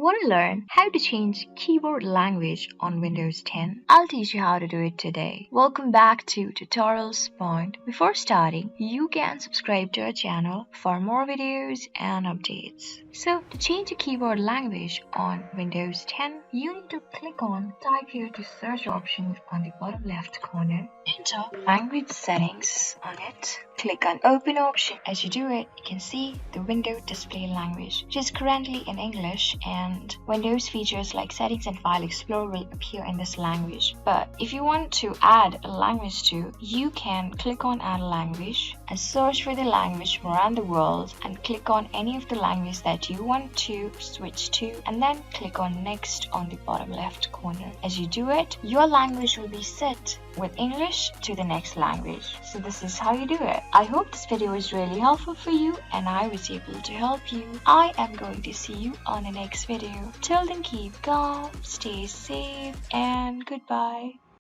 Want to learn how to change keyboard language on Windows 10? I'll teach you how to do it today. Welcome back to Tutorials Point. Before starting, you can subscribe to our channel for more videos and updates. So, to change a keyboard language on Windows 10, you need to click on Type here to search option on the bottom left corner. Enter language settings on it. Click on Open option. As you do it, you can see the window display language, which is currently in English, and Windows features like Settings and File Explorer will appear in this language. But if you want to add a language to, you can click on Add Language and search for the language from around the world and click on any of the languages that you want to switch to, and then click on Next on the bottom left corner. As you do it, your language will be set with English to the next language. So this is how you do it. I hope this video is really helpful for you and I was able to help you. I am going to see you on the next video. Till then, keep calm, stay safe, and goodbye.